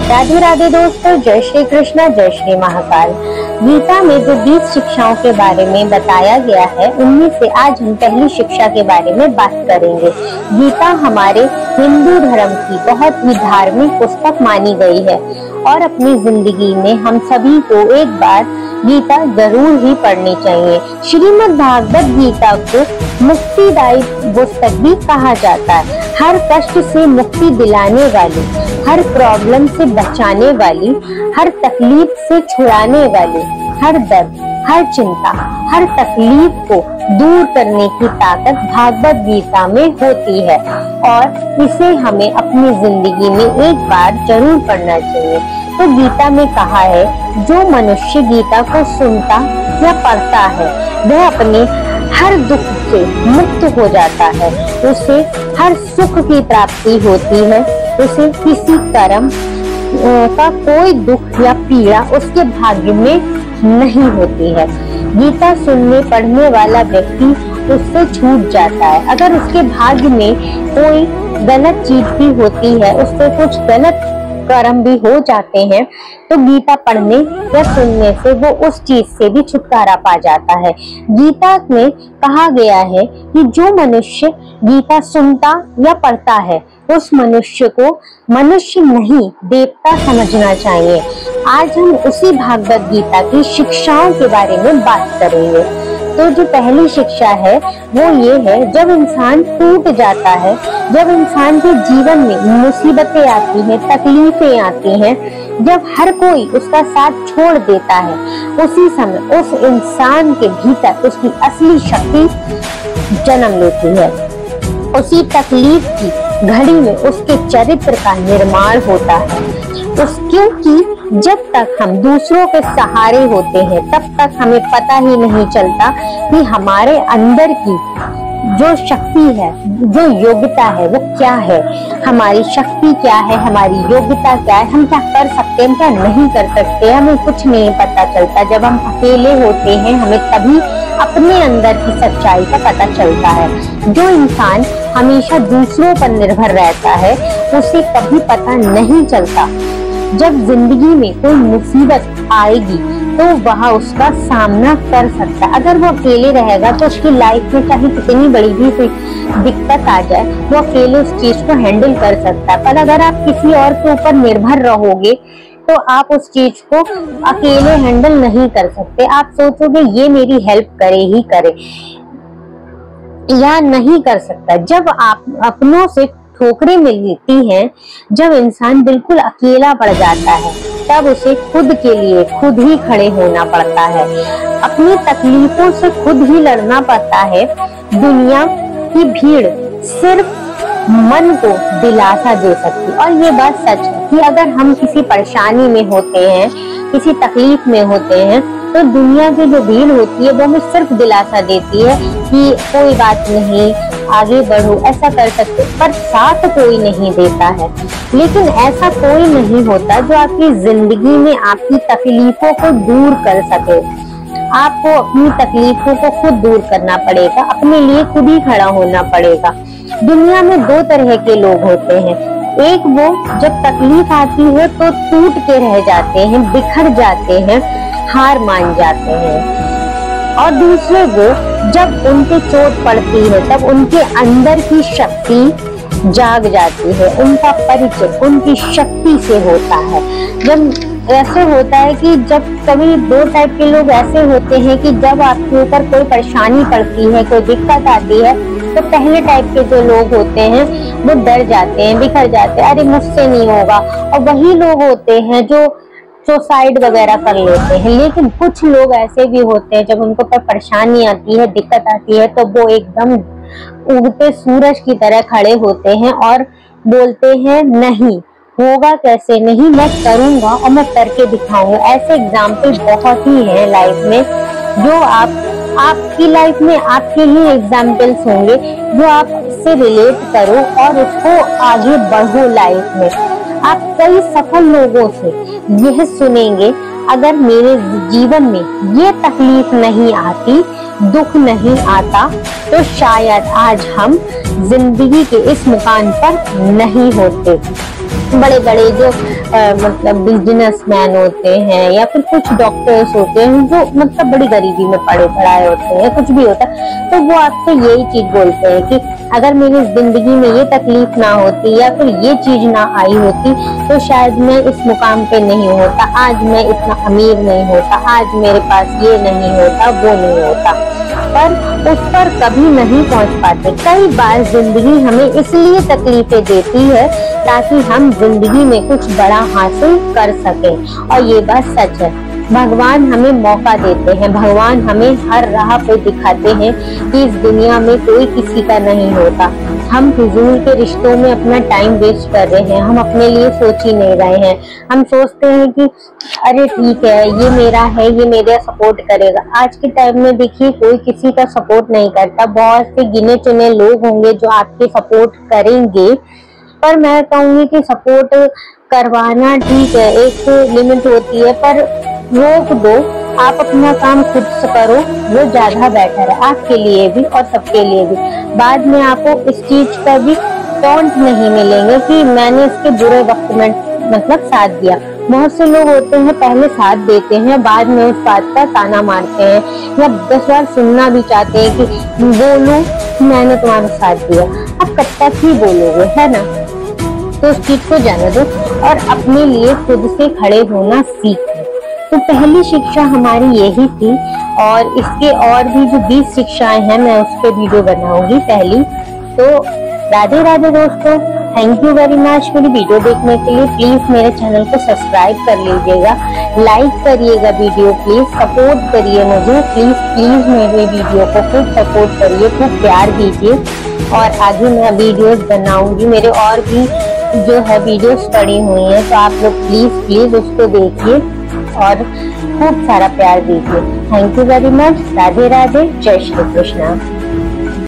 राधे राधे दोस्तों, जय श्री कृष्णा, जय श्री महाकाल। गीता में जो 20 शिक्षाओं के बारे में बताया गया है, उनमें से आज हम पहली शिक्षा के बारे में बात करेंगे। गीता हमारे हिंदू धर्म की बहुत ही धार्मिक पुस्तक मानी गई है और अपनी जिंदगी में हम सभी को एक बार गीता जरूर ही पढ़नी चाहिए। श्रीमद् भागवत गीता को मुक्तिदायी पुस्तक भी कहा जाता है। हर कष्ट से मुक्ति दिलाने वाली, हर प्रॉब्लम से बचाने वाली, हर तकलीफ से छुड़ाने वाली, हर दर्द, हर चिंता, हर तकलीफ को दूर करने की ताकत भागवत गीता में होती है और इसे हमें अपनी जिंदगी में एक बार जरूर पढ़ना चाहिए। तो गीता में कहा है, जो मनुष्य गीता को सुनता या पढ़ता है वह अपने हर दुख से मुक्त हो जाता है, उसे हर सुख की प्राप्ति होती है, उसे किसी कर्म का कोई दुख या पीड़ा उसके भाग्य में नहीं होती है। गीता सुनने पढ़ने वाला व्यक्ति उससे छूट जाता है। अगर उसके भाग्य में कोई गलत चीज भी होती है, उससे कुछ गलत कर्म भी हो जाते हैं, तो गीता पढ़ने या सुनने से वो उस चीज से भी छुटकारा पा जाता है। गीता में कहा गया है कि जो मनुष्य गीता सुनता या पढ़ता है, उस मनुष्य को मनुष्य नहीं देवता समझना चाहिए। आज हम उसी भागवत गीता की शिक्षाओं के बारे में बात करेंगे। तो जो पहली शिक्षा है वो ये है, जब इंसान टूट जाता है, जब इंसान के जीवन में मुसीबतें आती हैं, तकलीफें आती हैं, जब हर कोई उसका साथ छोड़ देता है, उसी समय उस इंसान के भीतर उसकी असली शक्ति जन्म लेती है। उसी तकलीफ की घड़ी में उसके चरित्र का निर्माण होता है। क्योंकि जब तक हम दूसरों के सहारे होते हैं, तब तक हमें पता ही नहीं चलता कि हमारे अंदर की जो शक्ति है, जो योग्यता है, वो क्या है, हमारी शक्ति क्या है, हमारी योग्यता क्या है, हम क्या कर सकते हैं, क्या नहीं कर सकते, हमें कुछ नहीं पता चलता। जब हम अकेले होते हैं, हमें तभी अपने अंदर की सच्चाई का पता चलता है। जो इंसान हमेशा दूसरों पर निर्भर रहता है, उसे कभी पता नहीं चलता जब जिंदगी में कोई मुसीबत आएगी तो वह उसका सामना कर सकता है। अगर वो अकेले रहेगा तो उसकी लाइफ में चाहे कितनी बड़ी भी कोई दिक्कत आ जाए, वो अकेले उस चीज को हैंडल कर सकता है। पर अगर आप किसी और के ऊपर निर्भर रहोगे तो आप उस चीज को अकेले हैंडल नहीं कर सकते। आप सोचोगे ये मेरी हेल्प करे ही करे, या नहीं कर सकता। जब आप अपनों से ठोकरें मिलती हैं, जब इंसान बिल्कुल अकेला पड़ जाता है, तब उसे खुद के लिए खुद ही खड़े होना पड़ता है, अपनी तकलीफों से खुद ही लड़ना पड़ता है। दुनिया की भीड़ सिर्फ मन को दिलासा दे सकती, और ये बात सच है कि अगर हम किसी परेशानी में होते हैं, किसी तकलीफ में होते हैं, तो दुनिया की जो भीड़ होती है वो हमें सिर्फ दिलासा देती है कि कोई बात नहीं, आगे बढ़ो, ऐसा कर सकते, पर साथ कोई नहीं देता है। लेकिन ऐसा कोई नहीं होता जो आपकी जिंदगी में आपकी तकलीफों को दूर कर सके। आपको अपनी तकलीफों को खुद दूर करना पड़ेगा, अपने लिए खुद ही खड़ा होना पड़ेगा। दुनिया में दो तरह के लोग होते हैं, एक वो जब तकलीफ आती है तो टूट के रह जाते हैं, बिखर जाते हैं, हार मान जाते हैं, और दूसरे वो जब उनके चोट पड़ती है तब उनके अंदर की शक्ति जाग जाती है, उनका परिचय उनकी शक्ति से होता है। जब ऐसे होता है कि जब कभी दो टाइप के लोग ऐसे होते हैं कि जब आपके ऊपर कोई परेशानी पड़ती है, कोई दिक्कत आती है, तो पहले टाइप के जो लोग होते हैं वो डर जाते हैं, बिखर जाते हैं, अरे मुझसे नहीं होगा। और वही लोग होते हैं जो सुसाइड वगैरह कर लेते हैं। लेकिन कुछ लोग ऐसे भी होते हैं, जब उनको पर परेशानी आती है, दिक्कत आती है, तो वो एकदम उगते सूरज की तरह खड़े होते हैं और बोलते हैं, नहीं होगा कैसे नहीं, मैं करूंगा और मैं करके दिखाऊंगा। ऐसे एग्जाम्पल बहुत ही हैं लाइफ में, जो आपकी लाइफ में आपके ही एग्जाम्पल्स होंगे जो आप इससे रिलेट करो और उसको आगे बढ़ो लाइफ में। आप कई सफल लोगों से यह सुनेंगे अगर मेरे जीवन में ये तकलीफ नहीं आती, दुख नहीं आता, तो शायद आज हम जिंदगी के इस मुकाम पर नहीं होते। बड़े बड़े जो मतलब बिजनेसमैन होते हैं या फिर कुछ डॉक्टर्स होते हैं जो मतलब बड़ी गरीबी में पड़े पढ़ाए होते हैं, कुछ भी होता है, तो वो आपसे यही चीज बोलते हैं कि अगर मेरी जिंदगी में ये तकलीफ ना होती या फिर ये चीज ना आई होती तो शायद मैं इस मुकाम पे नहीं होता, आज मैं इतना अमीर नहीं होता, आज मेरे पास ये नहीं होता, वो नहीं होता, पर उस पर कभी नहीं पहुंच पाते। कई बार जिंदगी हमें इसलिए तकलीफें देती है ताकि हम जिंदगी में कुछ बड़ा हासिल कर सकें, और ये बात सच है। भगवान हमें मौका देते हैं, भगवान हमें हर राह पे दिखाते हैं कि इस दुनिया में कोई किसी का नहीं होता। हम फिजूल के रिश्तों में अपना टाइम वेस्ट कर रहे हैं, हम अपने लिए सोच ही नहीं रहे हैं। हम सोचते हैं कि अरे ठीक है, ये मेरा है, ये मेरा सपोर्ट करेगा। आज के टाइम में देखिए कोई किसी का सपोर्ट नहीं करता। बहुत से गिने चुने लोग होंगे जो आपके सपोर्ट करेंगे, पर मैं कहूंगी कि सपोर्ट करवाना ठीक है, एक लिमिट होती है, पर रोक दो। आप अपना काम खुद से करो, वो ज्यादा बेटर है आपके लिए भी और सबके लिए भी। बाद में आपको इस चीज का भी टॉन्ट नहीं मिलेंगे कि मैंने इसके बुरे वक्त में मतलब साथ दिया। बहुत से लोग होते हैं पहले साथ देते हैं, बाद में उस बात का ताना मारते हैं या 10 बार सुनना भी चाहते हैं कि बोलो मैंने तुम्हारा साथ दिया। अब कब तक ही बोलोगे, है ना? तो उस चीज को जाने दो और अपने लिए खुद से खड़े होना सीखो। तो पहली शिक्षा हमारी यही थी, और इसके और भी जो 20 शिक्षाएं हैं मैं उस पर वीडियो बनाऊंगी पहली। तो राधे राधे दोस्तों, थैंक यू वेरी मच मेरी वीडियो देखने के लिए। प्लीज मेरे चैनल को सब्सक्राइब कर लीजिएगा, लाइक करिएगा वीडियो, प्लीज सपोर्ट करिए मुझे, प्लीज प्लीज मेरे वीडियो को खूब सपोर्ट करिए, खूब प्यार दीजिए। और आगे मैं वीडियोस बनाऊंगी, मेरे और भी जो है वीडियोस पड़ी हुई हैं, तो आप लोग प्लीज प्लीज उसको देखिए और खूब सारा प्यार दीजिए। Thank you very much. Radhe Radhe, जय श्री कृष्णा।